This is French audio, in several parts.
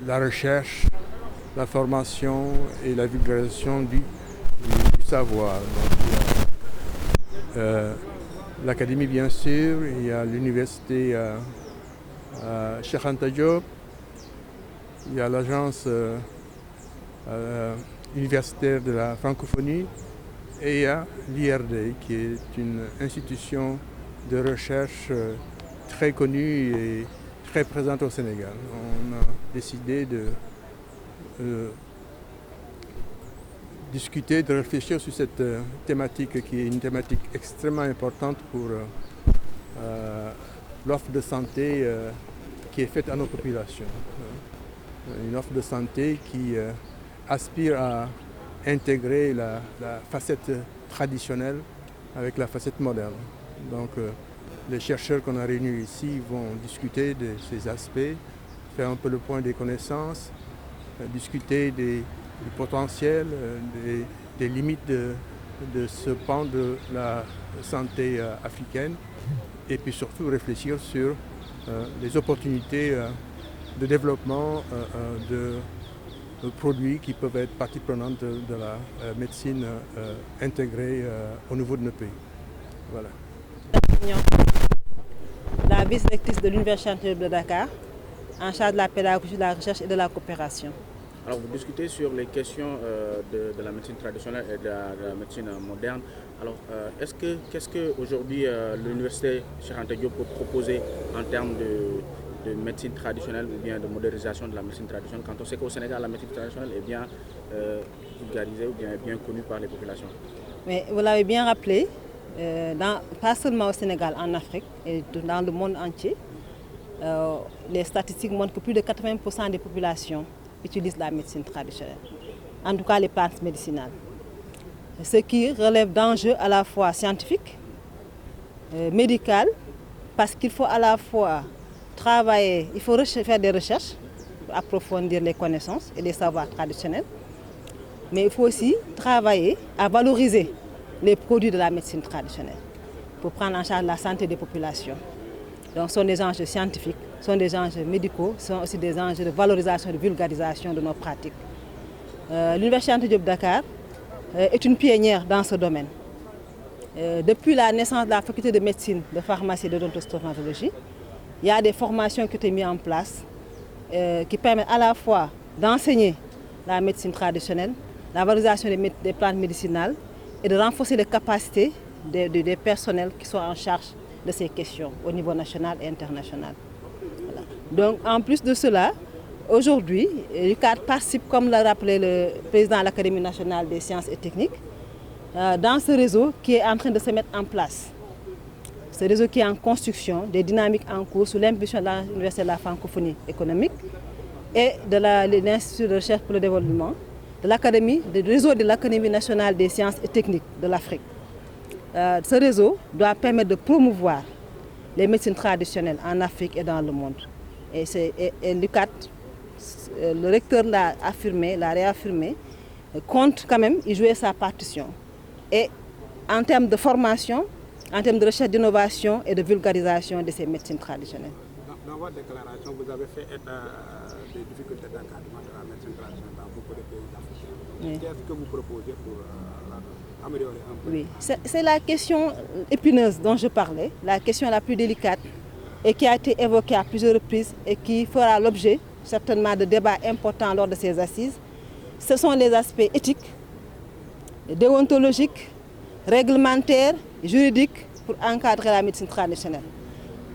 la recherche, la formation et la vulgarisation du savoir. L'académie, bien sûr, il y a l'université Cheikh Anta Diop, il y a l'agence universitaire de la francophonie et il y a l'IRD qui est une institution de recherche très connue et très présente au Sénégal. On a décidé de discuter, de réfléchir sur cette thématique qui est une thématique extrêmement importante pour l'offre de santé qui est faite à nos populations. Une offre de santé qui aspire à intégrer la facette traditionnelle avec la facette moderne. Donc les chercheurs qu'on a réunis ici vont discuter de ces aspects, faire un peu le point des connaissances, discuter du potentiel, des limites de ce pan de la santé africaine et puis surtout réfléchir sur les opportunités de développement de produits qui peuvent être partie prenante de la médecine intégrée au niveau de nos pays. Voilà. La vice-rectrice de l'Université de Dakar, en charge de la pédagogie, de la recherche et de la coopération. Alors vous discutez sur les questions de la médecine traditionnelle et de la médecine moderne. Alors qu'est-ce que aujourd'hui l'université Cheikh Anta Diop peut proposer en termes de médecine traditionnelle ou bien de modernisation de la médecine traditionnelle quand on sait qu'au Sénégal la médecine traditionnelle est bien vulgarisée ou bien connue par les populations? Mais vous l'avez bien rappelé, pas seulement au Sénégal, en Afrique et dans le monde entier, les statistiques montrent que plus de 80% des populations utilisent la médecine traditionnelle, en tout cas les plantes médicinales. Ce qui relève d'enjeux à la fois scientifiques, médicaux, parce qu'il faut à la fois travailler, il faut faire des recherches pour approfondir les connaissances et les savoirs traditionnels, mais il faut aussi travailler à valoriser les produits de la médecine traditionnelle pour prendre en charge la santé des populations. Donc ce sont des enjeux scientifiques, ce sont des enjeux médicaux, ce sont aussi des enjeux de valorisation et de vulgarisation de nos pratiques. L'Université Anta Diop Dakar est une pionnière dans ce domaine. Depuis la naissance de la faculté de médecine, de pharmacie et de d'odontostomatologie, il y a des formations qui ont été mises en place qui permettent à la fois d'enseigner la médecine traditionnelle, la valorisation des plantes médicinales et de renforcer les capacités des personnels qui sont en charge de ces questions au niveau national et international. Voilà. Donc en plus de cela, aujourd'hui, l'UCAD participe, comme l'a rappelé le président de l'Académie nationale des sciences et techniques, dans ce réseau qui est en train de se mettre en place. Ce réseau qui est en construction, des dynamiques en cours sous l'impulsion de l'Université de la francophonie économique et de l'Institut de recherche pour le développement, du réseau de l'Académie nationale des sciences et techniques de l'Afrique. Ce réseau doit permettre de promouvoir les médecines traditionnelles en Afrique et dans le monde. Et l'UCAD, le recteur l'a réaffirmé, compte quand même y jouer sa partition. Et en termes de formation, en termes de recherche, d'innovation et de vulgarisation de ces médecines traditionnelles. Dans votre déclaration, vous avez fait état des difficultés d'encadrement de la médecine traditionnelle dans beaucoup de pays africains. Oui. Qu'est-ce que vous proposez pour améliorer un peu? Oui, c'est la question épineuse dont je parlais, la question la plus délicate et qui a été évoquée à plusieurs reprises et qui fera l'objet certainement de débats importants lors de ces assises. Ce sont les aspects éthiques, déontologiques, réglementaires, juridiques pour encadrer la médecine traditionnelle.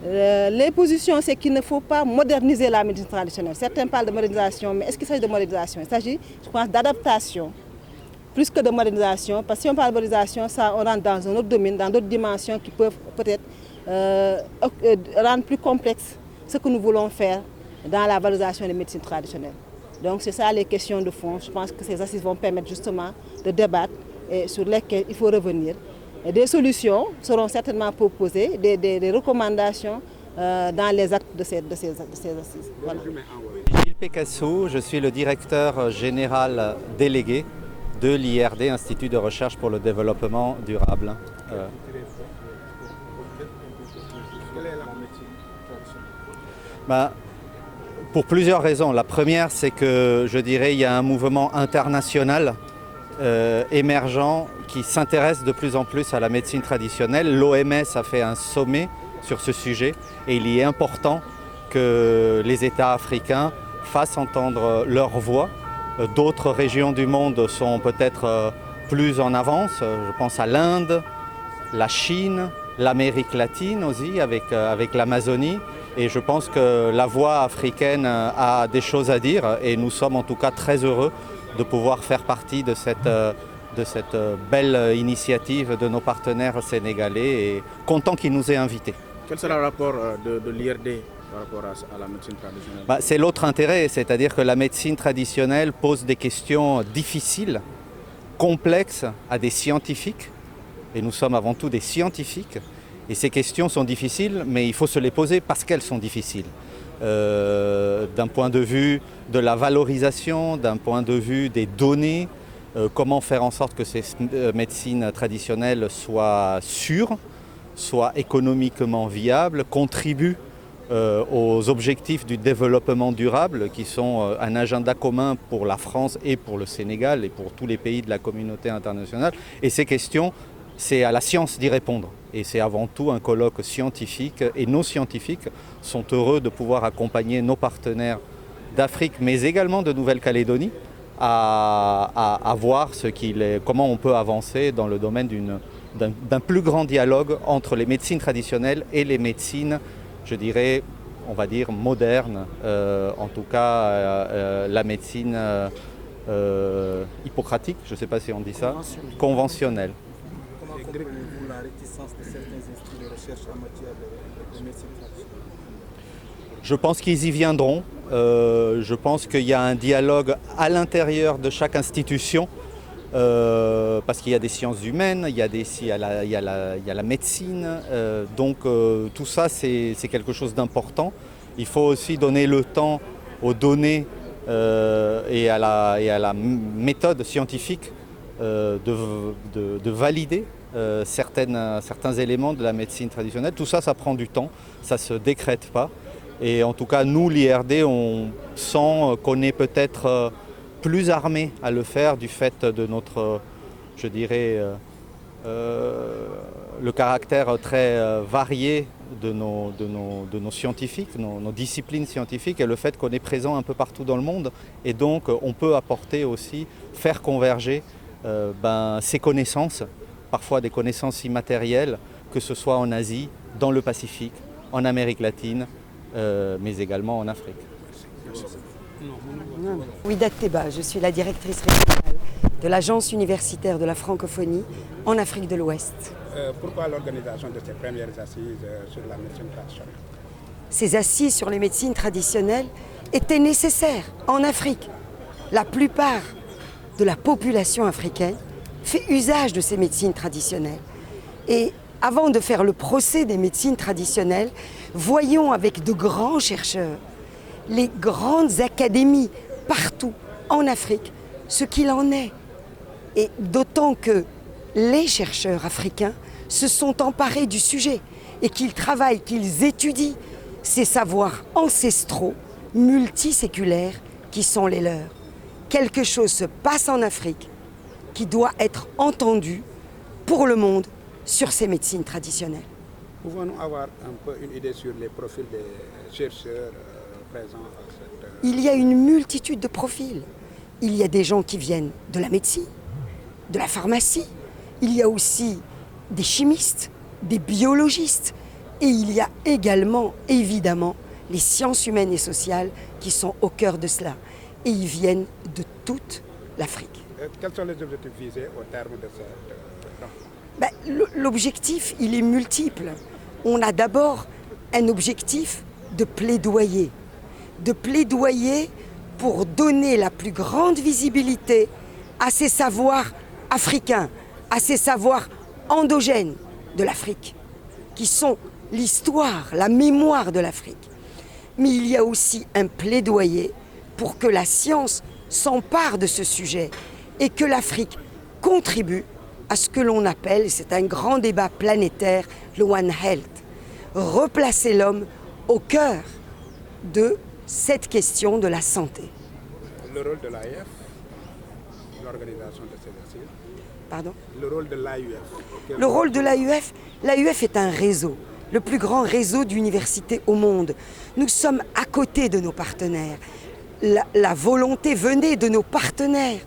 Les positions, c'est qu'il ne faut pas moderniser la médecine traditionnelle. Certains parlent de modernisation, mais est-ce qu'il s'agit de modernisation? Il s'agit, je pense, d'adaptation, plus que de modernisation. Parce que si on parle de modernisation, ça, on rentre dans un autre domaine, dans d'autres dimensions qui peuvent peut-être rendre plus complexe ce que nous voulons faire dans la valorisation des médecines traditionnelles. Donc c'est ça les questions de fond. Je pense que ces assises vont permettre justement de débattre et sur lesquelles il faut revenir. Et des solutions seront certainement proposées, des recommandations dans les actes de ces assises. Voilà. Gilles Pécassou, je suis le directeur général délégué de l'IRD, Institut de recherche pour le développement durable. Pour plusieurs raisons. La première, c'est que je dirais il y a un mouvement international émergent qui s'intéresse de plus en plus à la médecine traditionnelle. L'OMS a fait un sommet sur ce sujet et il est important que les États africains fassent entendre leur voix. D'autres régions du monde sont peut-être plus en avance. Je pense à l'Inde, la Chine, l'Amérique latine aussi avec l'Amazonie. Et je pense que la voix africaine a des choses à dire et nous sommes en tout cas très heureux de pouvoir faire partie de cette belle initiative de nos partenaires sénégalais et content qu'ils nous aient invités. Quel sera le rapport de l'IRD par rapport à la médecine traditionnelle? C'est l'autre intérêt, c'est-à-dire que la médecine traditionnelle pose des questions difficiles, complexes à des scientifiques, et nous sommes avant tout des scientifiques, et ces questions sont difficiles, mais il faut se les poser parce qu'elles sont difficiles. D'un point de vue de la valorisation, d'un point de vue des données, comment faire en sorte que ces médecines traditionnelles soient sûres, soient économiquement viables, contribuent aux objectifs du développement durable qui sont un agenda commun pour la France et pour le Sénégal et pour tous les pays de la communauté internationale. Et ces questions, c'est à la science d'y répondre. Et c'est avant tout un colloque scientifique et nos scientifiques sont heureux de pouvoir accompagner nos partenaires d'Afrique mais également de Nouvelle-Calédonie à voir comment on peut avancer dans le domaine d'un plus grand dialogue entre les médecines traditionnelles et les médecines, je dirais, on va dire modernes, en tout cas la médecine hippocratique, je ne sais pas si on dit ça, conventionnelle. Comment comprenez-vous la réticence de certains instituts de recherche en matière de médecine traditionnelle? Je pense qu'ils y viendront. Je pense qu'il y a un dialogue à l'intérieur de chaque institution parce qu'il y a des sciences humaines, il y a la médecine. Donc tout ça, c'est quelque chose d'important. Il faut aussi donner le temps aux données et à la méthode scientifique de valider certains éléments de la médecine traditionnelle. Tout ça, ça prend du temps, ça ne se décrète pas. Et en tout cas, nous, l'IRD, on sent qu'on est peut-être plus armés à le faire du fait de notre, je dirais, le caractère très varié de nos scientifiques, nos disciplines scientifiques et le fait qu'on est présent un peu partout dans le monde. Et donc, on peut apporter aussi, faire converger ces connaissances, parfois des connaissances immatérielles, que ce soit en Asie, dans le Pacifique, en Amérique latine, mais également en Afrique. Ouidat Teba, je suis la directrice régionale de l'Agence universitaire de la francophonie en Afrique de l'Ouest. Pourquoi l'organisation de ces premières assises sur la médecine traditionnelle? Ces assises sur les médecines traditionnelles étaient nécessaires en Afrique. La plupart de la population africaine fait usage de ces médecines traditionnelles. Et avant de faire le procès des médecines traditionnelles, voyons avec de grands chercheurs, les grandes académies partout en Afrique, ce qu'il en est. Et d'autant que les chercheurs africains se sont emparés du sujet et qu'ils travaillent, qu'ils étudient ces savoirs ancestraux, multiséculaires qui sont les leurs. Quelque chose se passe en Afrique qui doit être entendu pour le monde sur ces médecines traditionnelles. Pouvons-nous avoir un peu une idée sur les profils des chercheurs présents à cette... Il y a une multitude de profils. Il y a des gens qui viennent de la médecine, de la pharmacie. Il y a aussi des chimistes, des biologistes. Et il y a également, évidemment, les sciences humaines et sociales qui sont au cœur de cela. Et ils viennent de toute l'Afrique. Quels sont les objectifs visés au terme de cette... L'objectif, il est multiple. On a d'abord un objectif de plaidoyer pour donner la plus grande visibilité à ces savoirs africains, à ces savoirs endogènes de l'Afrique, qui sont l'histoire, la mémoire de l'Afrique. Mais il y a aussi un plaidoyer pour que la science s'empare de ce sujet et que l'Afrique contribue à ce que l'on appelle, c'est un grand débat planétaire, le One Health, replacer l'homme au cœur de cette question de la santé. Le rôle de l'AIF, l'organisation de ces assises. Pardon ? Le rôle de l'AIF. Le rôle de l'AIF est un réseau, le plus grand réseau d'universités au monde. Nous sommes à côté de nos partenaires. La volonté venait de nos partenaires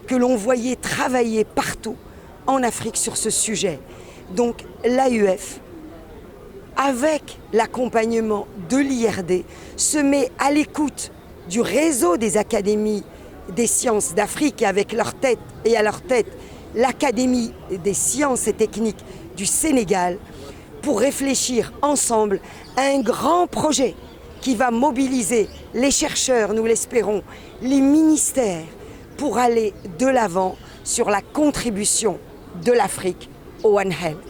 que l'on voyait travailler partout en Afrique sur ce sujet. Donc l'AIF, avec l'accompagnement de l'IRD, se met à l'écoute du réseau des académies des sciences d'Afrique et avec leur tête et à leur tête l'Académie des sciences et techniques du Sénégal pour réfléchir ensemble à un grand projet qui va mobiliser les chercheurs, nous l'espérons, les ministères pour aller de l'avant sur la contribution de l'Afrique au One Health.